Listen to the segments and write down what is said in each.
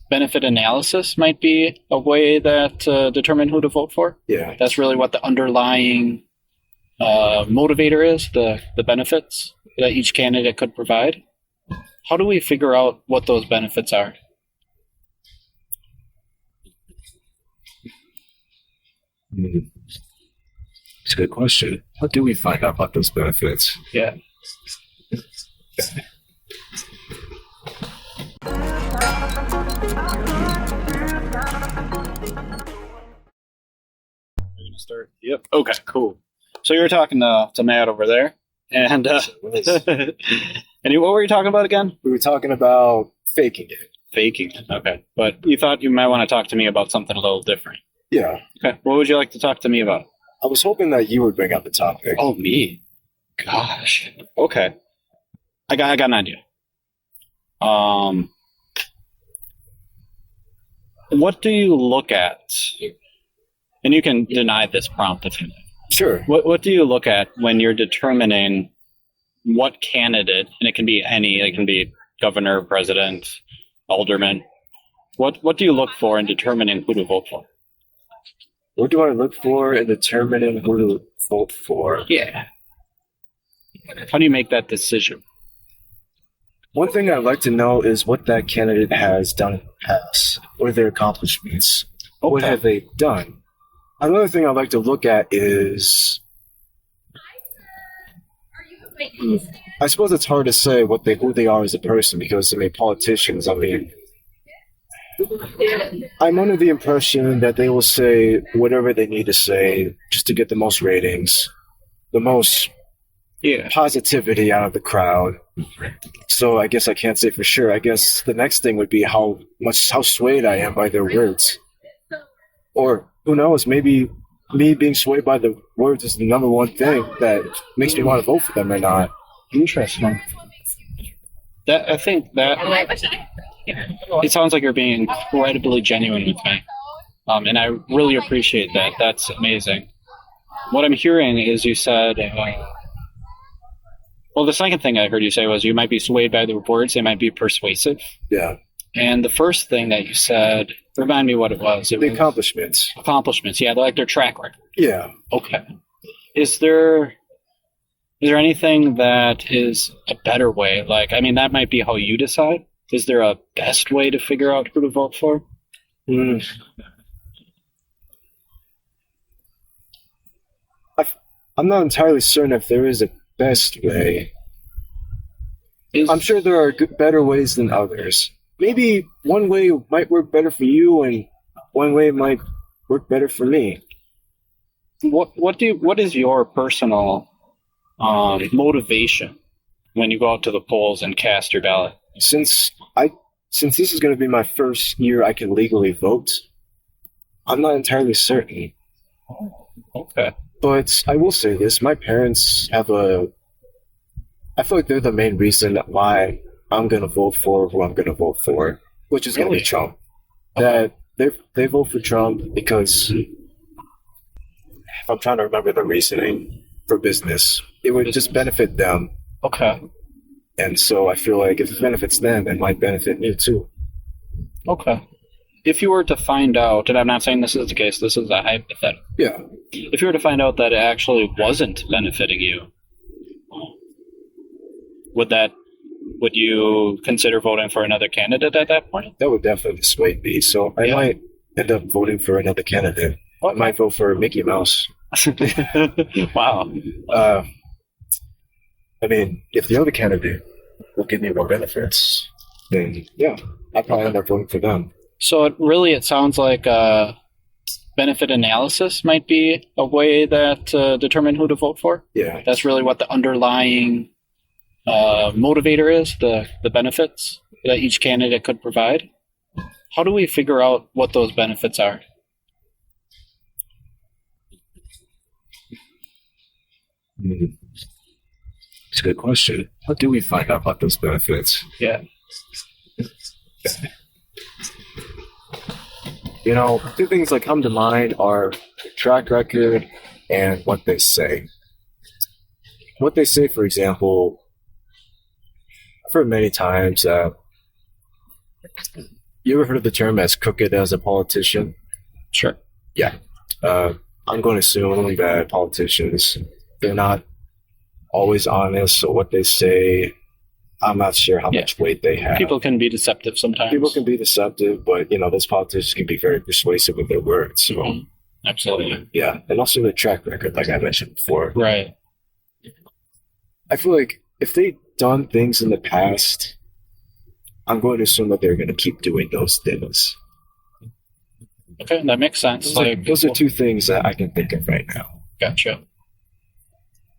benefit analysis might be a way that determine who to vote for. Yeah. That's really what the underlying motivator is, the benefits that each candidate could provide. How do we figure out what those benefits are? It's a good question. How do we find out about those benefits? Yeah. Start. Yep. Okay, cool. So you were talking to Matt over there, and and what were you talking about again? We were talking about faking it. Faking it. Okay, but you thought you might want to talk to me about something a little different. Yeah. Okay, what would you like to talk to me about? I was hoping that you would bring up the topic. Oh, me? Gosh. Okay. I got an idea. What do you look at? And you can deny this prompt if you like. Sure. What do you look at when you're determining what candidate, and it can be any, it can be governor, president, alderman. What do you look for in determining who to vote for? What do I look for in determining who to vote for? Yeah. How do you make that decision? One thing I'd like to know is what that candidate has done in the past. What are their accomplishments? Okay. What have they done? Another thing I'd like to look at is, I suppose it's hard to say who they are as a person because, politicians, I'm under the impression that they will say whatever they need to say just to get the most ratings, the most positivity out of the crowd. So I guess I can't say for sure. I guess the next thing would be how swayed I am by their words. Or who knows, maybe me being swayed by the words is the number one thing that makes me want to vote for them or not. Interesting. I think that it sounds like you're being incredibly genuine with me. And I really appreciate that. That's amazing. What I'm hearing is you said, well, the second thing I heard you say was you might be swayed by the words, they might be persuasive. Yeah. And the first thing that you said, remind me what it was. The accomplishments. Accomplishments, yeah, like their track record. Yeah. Okay. Is there anything that is a better way? Like, I mean, that might be how you decide. Is there a best way to figure out who to vote for? I'm not entirely certain if there is a best way. I'm sure there are better ways than others. Maybe one way might work better for you and one way might work better for me. What is your personal motivation when you go out to the polls and cast your ballot? Since this is going to be my first year I can legally vote, I'm not entirely certain. Oh, okay. But I will say this, my parents I feel like they're the main reason why I'm going to vote for who I'm going to vote for, which is going to be Trump. Okay. That they vote for Trump because, if I'm trying to remember the reasoning for business, it would just benefit them. Okay. And so I feel like if it benefits them, it might benefit me too. Okay. If you were to find out, and I'm not saying this is the case, this is a hypothetical. Yeah. If you were to find out that it actually wasn't benefiting you, would you consider voting for another candidate at that point? That would definitely sway me. So I might end up voting for another candidate. Okay. I might vote for Mickey Mouse. Wow. I mean, if the other candidate will give me more benefits, then yeah, I'd probably end up voting for them. So it sounds like benefit analysis might be a way that determine who to vote for. Yeah. That's really what the underlying motivator is, the benefits that each candidate could provide. How do we figure out what those benefits are? It's a good question. How do we find out about those benefits? Yeah. Two things that come to mind are track record and what they say. What they say, for example, I've heard many times You ever heard of the term as cook it as a politician? Sure. Yeah. I'm going to assume that politicians, they're not always honest, so what they say, I'm not sure how much weight they have. People can be deceptive sometimes. People can be deceptive, but, those politicians can be very persuasive with their words. So, Absolutely. Yeah, and also the track record, like I mentioned before. Right. I feel like if they've done things in the past, I'm going to assume that they're going to keep doing those things. Okay, that makes sense. Those are two things that I can think of right now. Gotcha.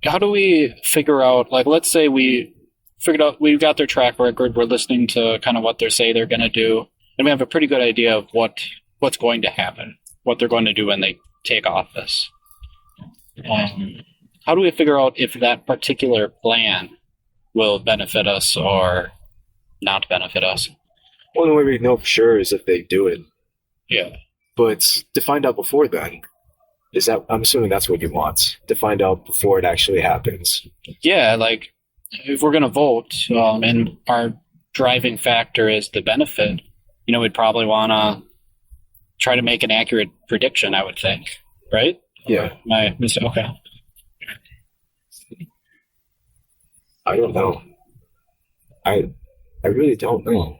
How do we figure out, let's say we figured out, we've got their track record, we're listening to kind of what they say they're going to do, and we have a pretty good idea of what's going to happen, what they're going to do when they take office. How do we figure out if that particular plan will benefit us or not benefit us? Well, the way we know for sure is if they do it. Yeah. But to find out before then, I'm assuming that's what you want, to find out before it actually happens. Yeah, if we're going to vote and our driving factor is the benefit, we'd probably want to try to make an accurate prediction, I would think, right? Yeah. My mistake. Okay. I don't know. I really don't know.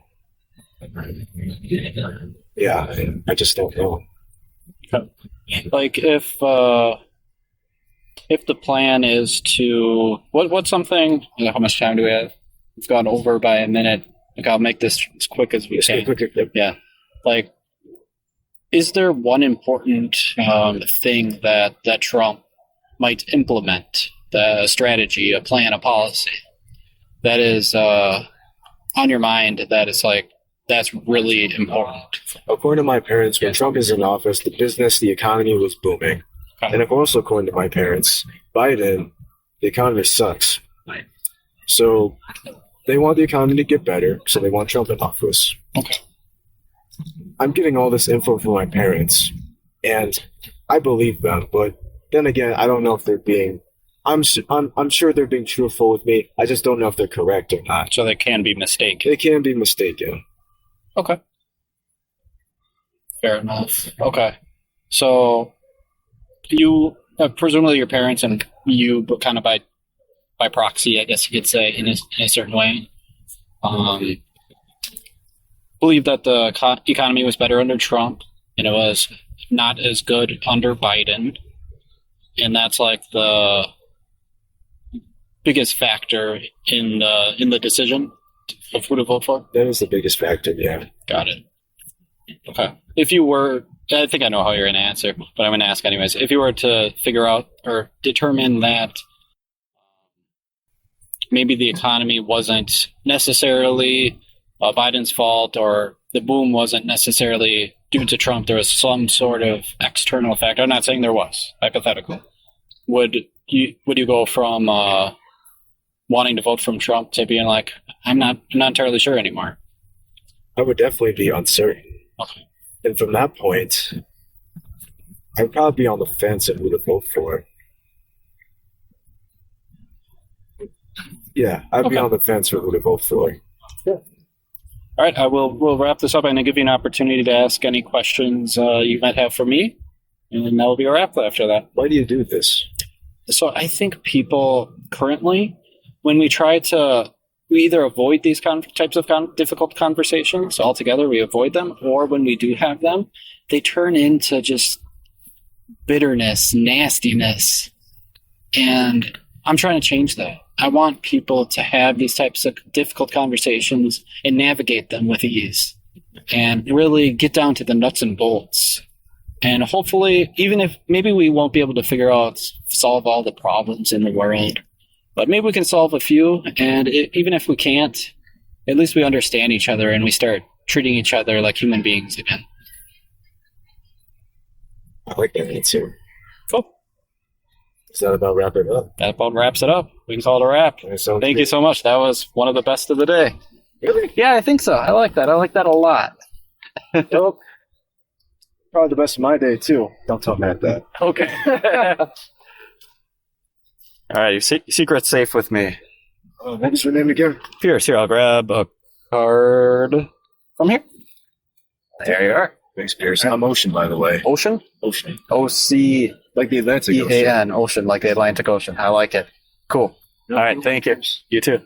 Yeah, I just don't know. If the plan is to what's something? How much time do we have? We've gone over by a minute. I'll make this as quick as we can. Yeah. Is there one important thing that Trump might implement, a strategy, a plan, a policy that is on your mind that is that's really important? According to my parents, when Trump is in office, the economy was booming. Okay. And also according to my parents, Biden, the economy sucks. Right. So they want the economy to get better, so they want Trump in office. Okay. I'm getting all this info from my parents, and I believe them, but then again, I don't know if they're being... I'm sure they're being truthful with me. I just don't know if they're correct or not. So they can be mistaken. They can be mistaken. Okay. Fair enough. Okay. So you, presumably your parents and you, but kind of by proxy, I guess you could say, in a certain way, believe that the economy was better under Trump and it was not as good under Biden. And that's the biggest factor in the decision of who to vote for? That is the biggest factor, yeah. Got it. Okay. If you were, I think I know how you're going to answer, but I'm going to ask anyways. If you were to figure out or determine that maybe the economy wasn't necessarily Biden's fault or the boom wasn't necessarily due to Trump, there was some sort of external factor. I'm not saying there was. Hypothetical. Would you go from wanting to vote from Trump to being I'm not entirely sure anymore? I would definitely be uncertain. Okay. And from that point, I'd probably be on the fence of who to vote for. Yeah, I'd be on the fence for who to vote for. Yeah. All right, we'll wrap this up. I'm going to give you an opportunity to ask any questions you might have for me, and that will be a wrap after that. Why do you do this? So I think people currently, when we try to, we either avoid these types of difficult conversations altogether, we avoid them, or when we do have them, they turn into just bitterness, nastiness, and I'm trying to change that. I want people to have these types of difficult conversations and navigate them with ease and really get down to the nuts and bolts. And hopefully, even if maybe we won't be able to solve all the problems in the world, but maybe we can solve a few. And even if we can't, at least we understand each other and we start treating each other like human beings again. I like that answer. Cool. Is that about wrap it up? That about wraps it up. We can call it a wrap. Thank you so much. That was one of the best of the day. Really? Yeah, I think so. I like that. I like that a lot. Well, probably the best of my day, too. Don't tell Matt that. Okay. All right, your secret's safe with me. What was your name again? Pierce. Here, I'll grab a card from here. There you are. Thanks, Pierce. I'm Ocean, by the way. Ocean? Ocean. O-C-E-A-N, Like the Atlantic Ocean. Ocean, like the Atlantic Ocean. I like it. Cool. All right, thank you. You too.